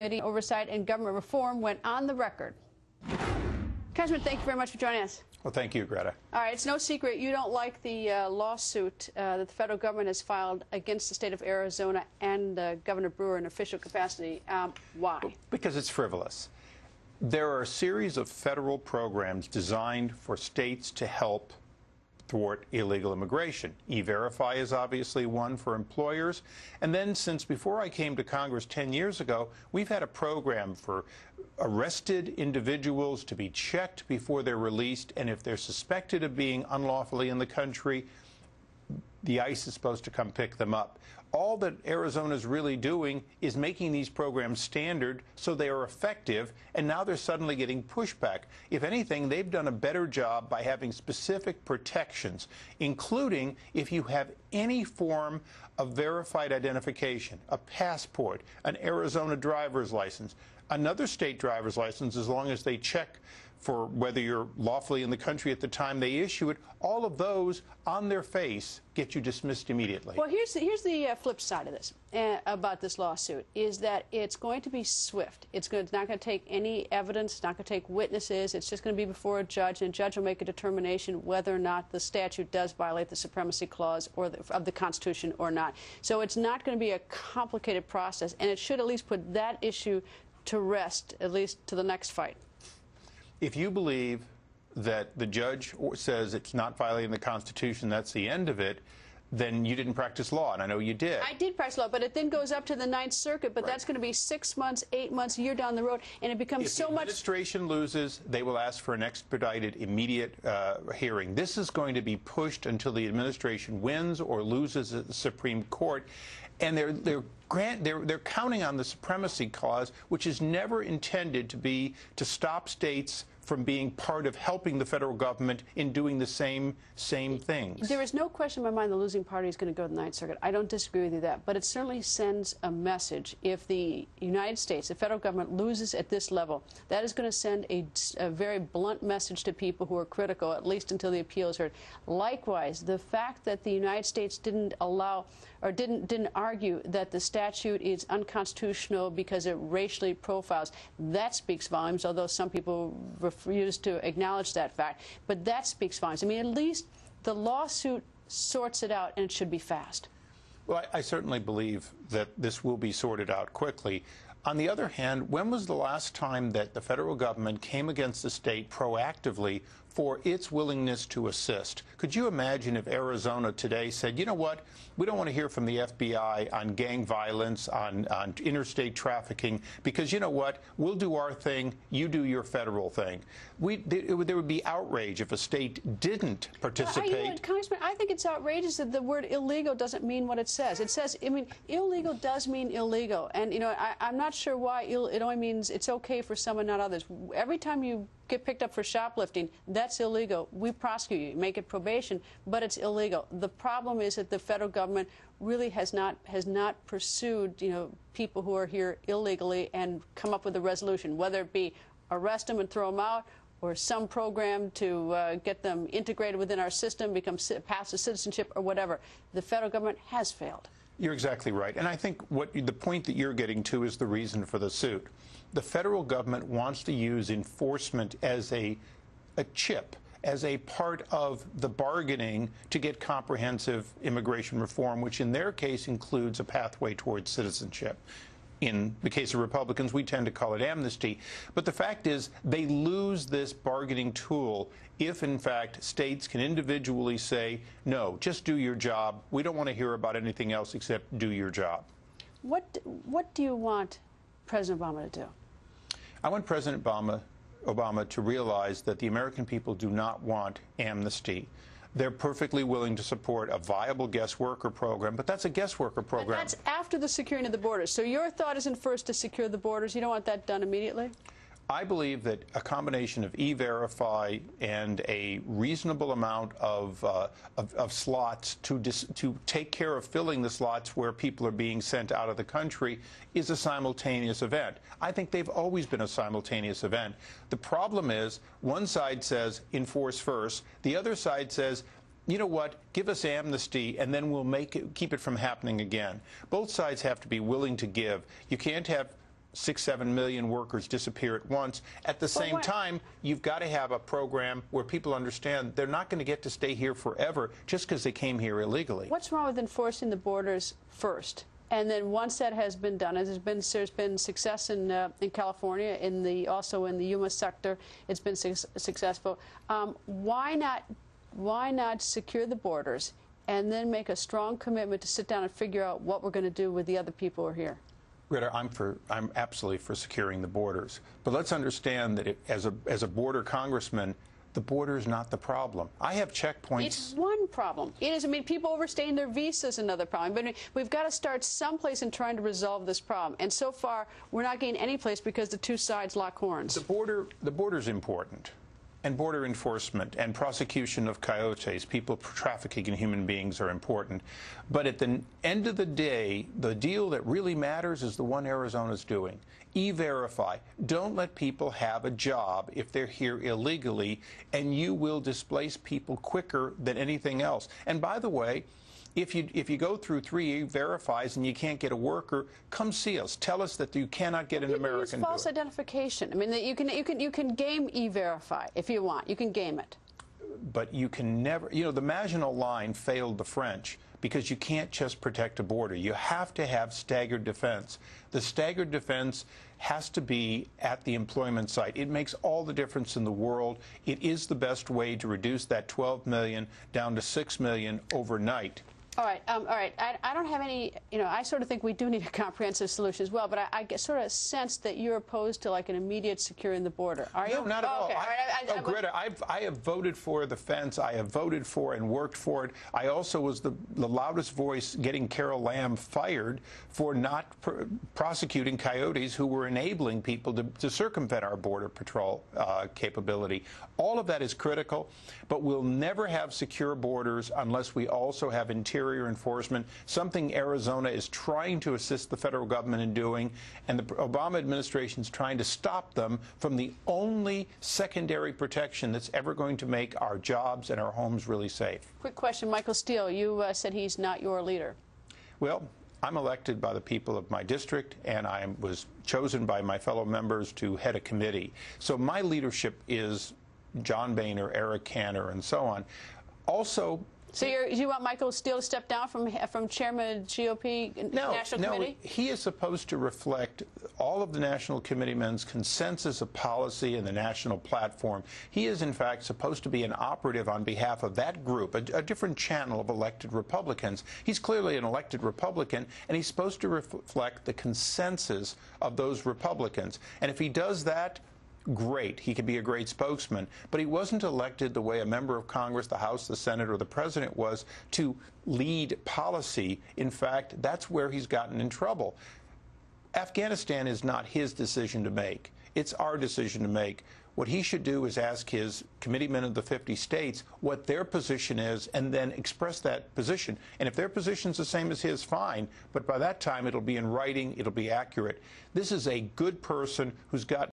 Oversight and Government Reform went on the record. Congressman, thank you very much for joining us. Well, thank you, Greta. All right, it's no secret you don't like the lawsuit that the federal government has filed against the state of Arizona and Governor Brewer in official capacity. Why? Because it's frivolous. There are a series of federal programs designed for states to help thwart illegal immigration. E-Verify is obviously one for employers. And then since before I came to Congress 10 years ago, we've had a program for arrested individuals to be checked before they're released. And if they're suspected of being unlawfully in the country, the ICE is supposed to come pick them up. All that Arizona is really doing is making these programs standard so they are effective, and now they're suddenly getting pushback. If anything, they've done a better job by having specific protections, including if you have any form of verified identification, a passport, an Arizona driver's license, another state driver's license, as long as they check for whether you're lawfully in the country at the time they issue it, all of those on their face get you dismissed immediately. Well, here's the flip side of this, about this lawsuit, is that it's going to be swift. It's not going to take any evidence, it's not going to take witnesses, it's just going to be before a judge, and a judge will make a determination whether or not the statute does violate the supremacy clause or of the Constitution or not. So it's not going to be a complicated process, and it should at least put that issue to rest, at least to the next fight. If you believe that the judge says it's not violating the Constitution, that's the end of it, then you didn't practice law, and I know you did. I did practice law, but it then goes up to the Ninth Circuit, but that's going to be 6 months, 8 months, a year down the road, and it becomes so much... If the administration loses, they will ask for an expedited, immediate hearing. This is going to be pushed until the administration wins or loses at the Supreme Court, and they're counting on the supremacy clause, which is never intended to stop states from being part of helping the federal government in doing the same things. There is no question in my mind the losing party is going to go to the Ninth Circuit. I don't disagree with you that, but it certainly sends a message. If the United States, the federal government, loses at this level, that is going to send a very blunt message to people who are critical, at least until the appeal is heard. Likewise, the fact that the United States didn't allow or didn't argue that the statute is unconstitutional because it racially profiles, that speaks volumes, although some people refuse to acknowledge that fact. But that speaks volumes. I mean, at least the lawsuit sorts it out, and it should be fast. Well, I certainly believe that this will be sorted out quickly. On the other hand, when was the last time that the federal government came against the state proactively for its willingness to assist? Could you imagine if Arizona today said, you know what, we don't want to hear from the FBI on gang violence, on interstate trafficking, because you know what, we'll do our thing, you do your federal thing. There would be outrage if a state didn't participate. Congressman, I think it's outrageous that the word illegal doesn't mean what it says. It says, I mean, illegal does mean illegal. And, you know, I'm not sure why it only means it's okay for some and not others. Every time you get picked up for shoplifting, that's illegal. We prosecute you, make it probation, but it's illegal. The problem is that the federal government really has not pursued, you know, people who are here illegally and come up with a resolution, whether it be arrest them and throw them out, or some program to get them integrated within our system, pass to citizenship, or whatever. The federal government has failed. You're exactly right. And I think the point that you're getting to is the reason for the suit. The federal government wants to use enforcement as a chip, as a part of the bargaining to get comprehensive immigration reform, which in their case includes a pathway towards citizenship. In the case of Republicans, we tend to call it amnesty. But the fact is, they lose this bargaining tool if, in fact, states can individually say, no, just do your job. We don't want to hear about anything else except do your job. What do you want President Obama to do? I want President Obama to realize that the American people do not want amnesty. They're perfectly willing to support a viable guest worker program, but that's a guest worker program. But that's after the securing of the borders. So your thought isn't first to secure the borders? You don't want that done immediately? I believe that a combination of E-Verify and a reasonable amount of slots to take care of filling the slots where people are being sent out of the country is a simultaneous event. I think they've always been a simultaneous event. The problem is one side says enforce first, the other side says, you know what, give us amnesty and then we'll keep it from happening again. Both sides have to be willing to give. You can't have 6, 7 million workers disappear at once. At the same time, you've got to have a program where people understand they're not going to get to stay here forever just because they came here illegally. What's wrong with enforcing the borders first? And then once that has been done, as there's been success in California, also in the Yuma sector, it's been successful. Why not secure the borders and then make a strong commitment to sit down and figure out what we're going to do with the other people who are here? Greta, I'm absolutely for securing the borders, but let's understand that as a border congressman, the border is not the problem. I have checkpoints. It's one problem. It is. I mean, people overstaying their visas is another problem. But we've got to start someplace in trying to resolve this problem. And so far, we're not getting any place because the two sides lock horns. The border is important. And border enforcement and prosecution of coyotes, people trafficking in human beings, are important. But at the end of the day, the deal that really matters is the one Arizona's doing. E-Verify. Don't let people have a job if they're here illegally, and you will displace people quicker than anything else. And by the way, if you go through 3 E-Verifies and you can't get a worker, come see us. Tell us that you cannot get an American. False identification. I mean, you can game E-Verify if you want. You can game it. But you can never. You know, the Maginot Line failed the French because you can't just protect a border. You have to have staggered defense. The staggered defense has to be at the employment site. It makes all the difference in the world. It is the best way to reduce that 12 million down to 6 million overnight. All right. I don't have any, I sort of think we do need a comprehensive solution as well, but I sort of sense that you're opposed to like an immediate securing the border. Are you? No, not at all. Okay. Greta, I have voted for the fence. I have voted for and worked for it. I also was the loudest voice getting Carol Lam fired for not prosecuting coyotes who were enabling people to circumvent our border patrol capability. All of that is critical, but we'll never have secure borders unless we also have interior enforcement, something Arizona is trying to assist the federal government in doing, and the Obama administration is trying to stop them from the only secondary protection that's ever going to make our jobs and our homes really safe. Quick question, Michael Steele. You said he's not your leader. Well, I'm elected by the people of my district, and I was chosen by my fellow members to head a committee. So my leadership is John Boehner, Eric Cantor, and so on. Also, so you want Michael Steele to step down from chairman of the GOP National Committee? No, he is supposed to reflect all of the national committeemen's consensus of policy and the national platform. He is, in fact, supposed to be an operative on behalf of that group, a different channel of elected Republicans. He's clearly an elected Republican, and he's supposed to reflect the consensus of those Republicans. And if he does that, great. He could be a great spokesman. But he wasn't elected the way a member of Congress, the House, the Senate, or the President was to lead policy. In fact, that's where he's gotten in trouble. Afghanistan is not his decision to make. It's our decision to make. What he should do is ask his committeemen of the 50 states what their position is and then express that position. And if their position's the same as his, fine. But by that time, it'll be in writing. It'll be accurate. This is a good person who's got